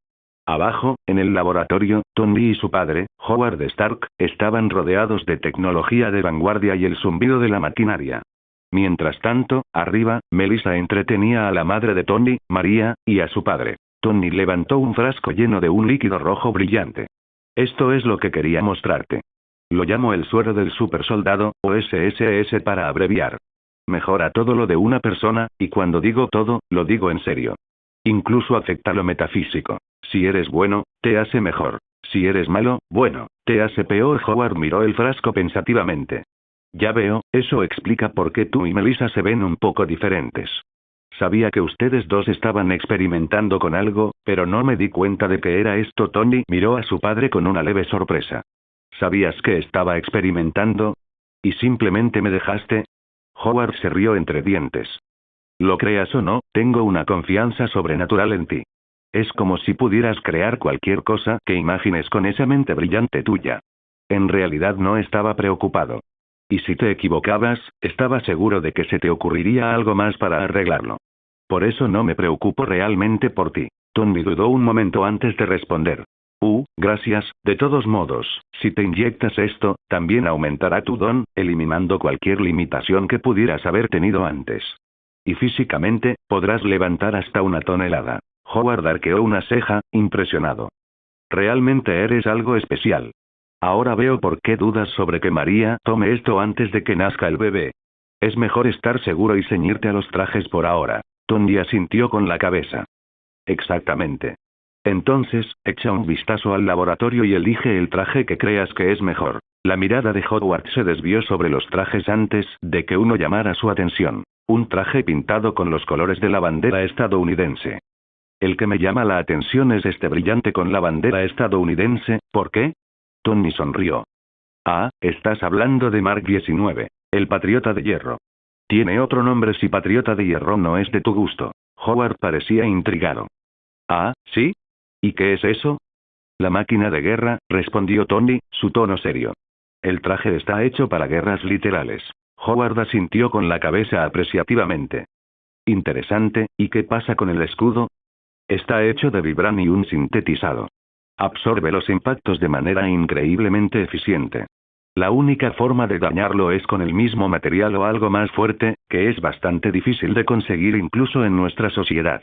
Abajo, en el laboratorio, Tony y su padre, Howard Stark, estaban rodeados de tecnología de vanguardia y el zumbido de la maquinaria. Mientras tanto, arriba, Melissa entretenía a la madre de Tony, María, y a su padre. Tony levantó un frasco lleno de un líquido rojo brillante. Esto es lo que quería mostrarte. Lo llamo el suero del supersoldado, o SSS para abreviar. Mejora todo lo de una persona, y cuando digo todo, lo digo en serio. Incluso afecta lo metafísico. Si eres bueno, te hace mejor. Si eres malo, bueno, te hace peor. Howard miró el frasco pensativamente. Ya veo, eso explica por qué tú y Melissa se ven un poco diferentes. Sabía que ustedes dos estaban experimentando con algo, pero no me di cuenta de que era esto. Tony miró a su padre con una leve sorpresa. ¿Sabías que estaba experimentando? ¿Y simplemente me dejaste? Howard se rió entre dientes. Lo creas o no, tengo una confianza sobrenatural en ti. Es como si pudieras crear cualquier cosa que imagines con esa mente brillante tuya. En realidad no estaba preocupado. Y si te equivocabas, estaba seguro de que se te ocurriría algo más para arreglarlo. Por eso no me preocupo realmente por ti. Tony dudó un momento antes de responder. Gracias, de todos modos, si te inyectas esto, también aumentará tu don, eliminando cualquier limitación que pudieras haber tenido antes. Y físicamente, podrás levantar hasta 1 tonelada. Howard arqueó una ceja, impresionado. Realmente eres algo especial. Ahora veo por qué dudas sobre que María tome esto antes de que nazca el bebé. Es mejor estar seguro y ceñirte a los trajes por ahora. Tony asintió con la cabeza. Exactamente. Entonces, echa un vistazo al laboratorio y elige el traje que creas que es mejor. La mirada de Howard se desvió sobre los trajes antes de que uno llamara su atención. Un traje pintado con los colores de la bandera estadounidense. El que me llama la atención es este brillante con la bandera estadounidense, ¿por qué? Tony sonrió. Ah, estás hablando de Mark 19, el Patriota de Hierro. Tiene otro nombre si Patriota de Hierro no es de tu gusto. Howard parecía intrigado. Ah, ¿sí? ¿Y qué es eso? La máquina de guerra, respondió Tony, su tono serio. El traje está hecho para guerras literales. Howard asintió con la cabeza apreciativamente. Interesante, ¿y qué pasa con el escudo? Está hecho de vibranium sintetizado. Absorbe los impactos de manera increíblemente eficiente. La única forma de dañarlo es con el mismo material o algo más fuerte, que es bastante difícil de conseguir incluso en nuestra sociedad.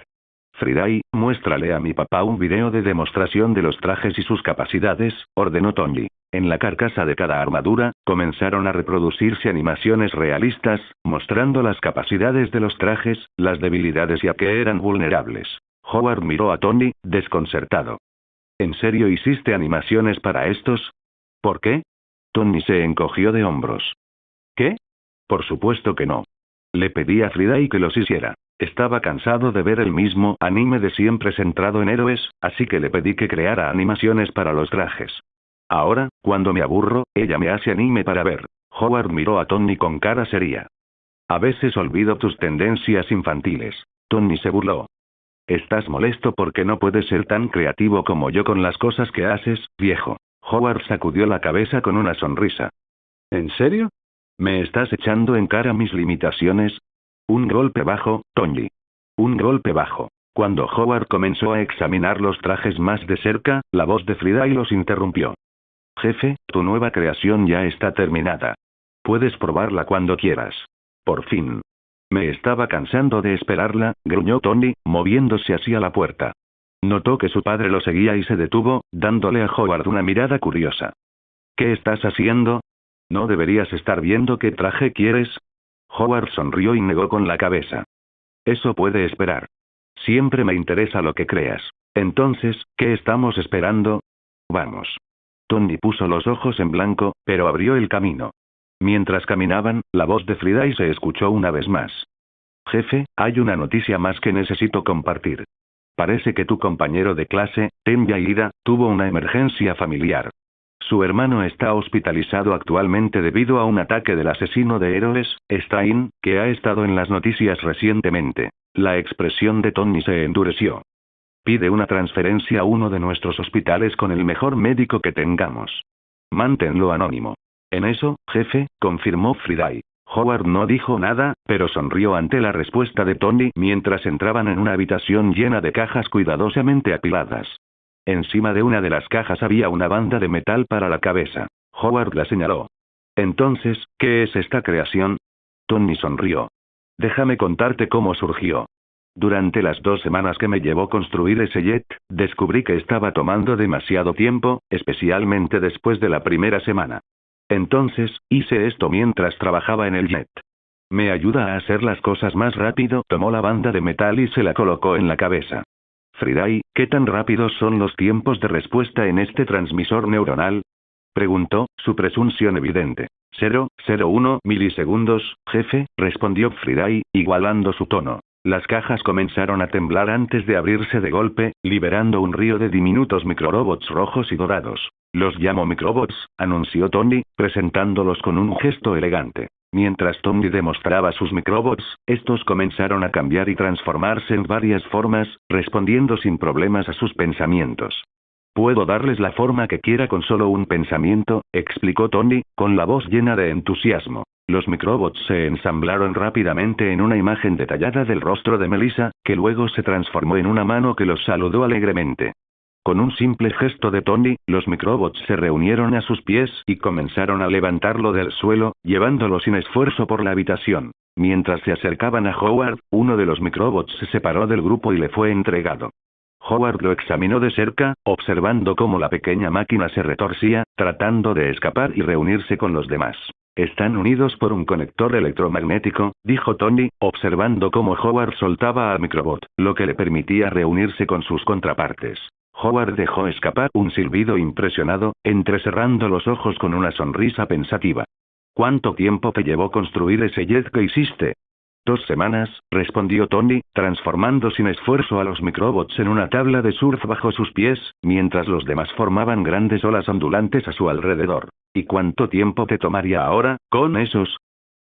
Friday, muéstrale a mi papá un video de demostración de los trajes y sus capacidades, ordenó Tony. En la carcasa de cada armadura, comenzaron a reproducirse animaciones realistas, mostrando las capacidades de los trajes, las debilidades y a qué eran vulnerables. Howard miró a Tony, desconcertado. ¿En serio hiciste animaciones para estos? ¿Por qué? Tony se encogió de hombros. ¿Qué? Por supuesto que no. Le pedí a Friday que los hiciera. Estaba cansado de ver el mismo anime de siempre centrado en héroes, así que le pedí que creara animaciones para los trajes. Ahora, cuando me aburro, ella me hace anime para ver. Howard miró a Tony con cara seria. A veces olvido tus tendencias infantiles. Tony se burló. Estás molesto porque no puedes ser tan creativo como yo con las cosas que haces, viejo. Howard sacudió la cabeza con una sonrisa. ¿En serio? ¿Me estás echando en cara mis limitaciones? Un golpe bajo, Tony. Un golpe bajo. Cuando Howard comenzó a examinar los trajes más de cerca, la voz de Friday los interrumpió. Jefe, tu nueva creación ya está terminada. Puedes probarla cuando quieras. Por fin. Me estaba cansando de esperarla, gruñó Tony, moviéndose hacia la puerta. Notó que su padre lo seguía y se detuvo, dándole a Howard una mirada curiosa. ¿Qué estás haciendo? ¿No deberías estar viendo qué traje quieres? Howard sonrió y negó con la cabeza. Eso puede esperar. Siempre me interesa lo que creas. Entonces, ¿qué estamos esperando? Vamos. Tony puso los ojos en blanco, pero abrió el camino. Mientras caminaban, la voz de Friday se escuchó una vez más. Jefe, hay una noticia más que necesito compartir. Parece que tu compañero de clase, Ten Yaida, tuvo una emergencia familiar. Su hermano está hospitalizado actualmente debido a un ataque del asesino de héroes, Stein, que ha estado en las noticias recientemente. La expresión de Tony se endureció. Pide una transferencia a uno de nuestros hospitales con el mejor médico que tengamos. Manténlo anónimo. En eso, jefe, confirmó Friday. Howard no dijo nada, pero sonrió ante la respuesta de Tony mientras entraban en una habitación llena de cajas cuidadosamente apiladas. Encima de una de las cajas había una banda de metal para la cabeza. Howard la señaló. Entonces, ¿qué es esta creación? Tony sonrió. Déjame contarte cómo surgió. Durante las 2 semanas que me llevó construir ese jet, descubrí que estaba tomando demasiado tiempo, especialmente después de la primera semana. Entonces, hice esto mientras trabajaba en el jet. ¿Me ayuda a hacer las cosas más rápido? Tomó la banda de metal y se la colocó en la cabeza. Friday, ¿qué tan rápidos son los tiempos de respuesta en este transmisor neuronal? Preguntó, su presunción evidente. 0,01 milisegundos, jefe, respondió Friday, igualando su tono. Las cajas comenzaron a temblar antes de abrirse de golpe, liberando un río de diminutos microrobots rojos y dorados. Los llamo microbots, anunció Tony, presentándolos con un gesto elegante. Mientras Tony demostraba sus microbots, estos comenzaron a cambiar y transformarse en varias formas, respondiendo sin problemas a sus pensamientos. Puedo darles la forma que quiera con solo un pensamiento, explicó Tony, con la voz llena de entusiasmo. Los microbots se ensamblaron rápidamente en una imagen detallada del rostro de Melissa, que luego se transformó en una mano que los saludó alegremente. Con un simple gesto de Tony, los microbots se reunieron a sus pies y comenzaron a levantarlo del suelo, llevándolo sin esfuerzo por la habitación. Mientras se acercaban a Howard, uno de los microbots se separó del grupo y le fue entregado. Howard lo examinó de cerca, observando cómo la pequeña máquina se retorcía, tratando de escapar y reunirse con los demás. Están unidos por un conector electromagnético, dijo Tony, observando cómo Howard soltaba al microbot, lo que le permitía reunirse con sus contrapartes. Howard dejó escapar un silbido impresionado, entrecerrando los ojos con una sonrisa pensativa. ¿Cuánto tiempo te llevó construir ese jet que hiciste? 2 semanas, respondió Tony, transformando sin esfuerzo a los microbots en una tabla de surf bajo sus pies, mientras los demás formaban grandes olas ondulantes a su alrededor. ¿Y cuánto tiempo te tomaría ahora, con esos?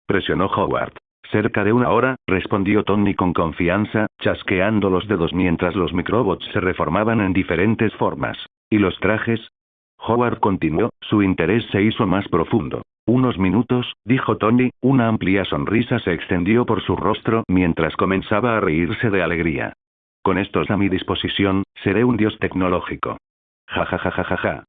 Presionó Howard. Cerca de 1 hora, respondió Tony con confianza, chasqueando los dedos mientras los microbots se reformaban en diferentes formas. ¿Y los trajes? Howard continuó, su interés se hizo más profundo. Unos minutos, dijo Tony, una amplia sonrisa se extendió por su rostro mientras comenzaba a reírse de alegría. Con estos a mi disposición, seré un dios tecnológico. Ja ja ja ja ja ja.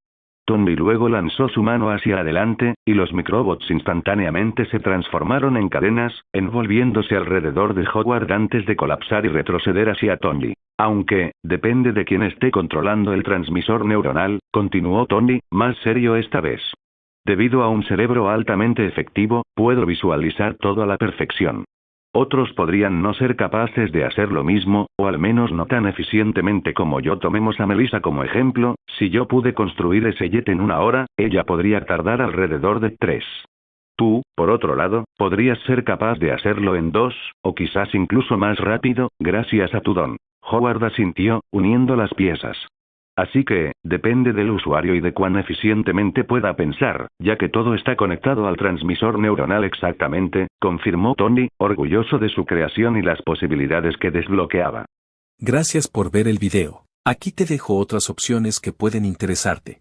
Tony luego lanzó su mano hacia adelante, y los microbots instantáneamente se transformaron en cadenas, envolviéndose alrededor de Howard antes de colapsar y retroceder hacia Tony. Aunque, depende de quién esté controlando el transmisor neuronal, continuó Tony, más serio esta vez. Debido a un cerebro altamente efectivo, puedo visualizar todo a la perfección. Otros podrían no ser capaces de hacer lo mismo, o al menos no tan eficientemente como yo. Tomemos a Melissa como ejemplo, si yo pude construir ese jet en 1 hora, ella podría tardar alrededor de 3. Tú, por otro lado, podrías ser capaz de hacerlo en 2, o quizás incluso más rápido, gracias a tu don. Howard asintió, uniendo las piezas. Así que, depende del usuario y de cuán eficientemente pueda pensar, ya que todo está conectado al transmisor neuronal exactamente, confirmó Tony, orgulloso de su creación y las posibilidades que desbloqueaba. Gracias por ver el video. Aquí te dejo otras opciones que pueden interesarte.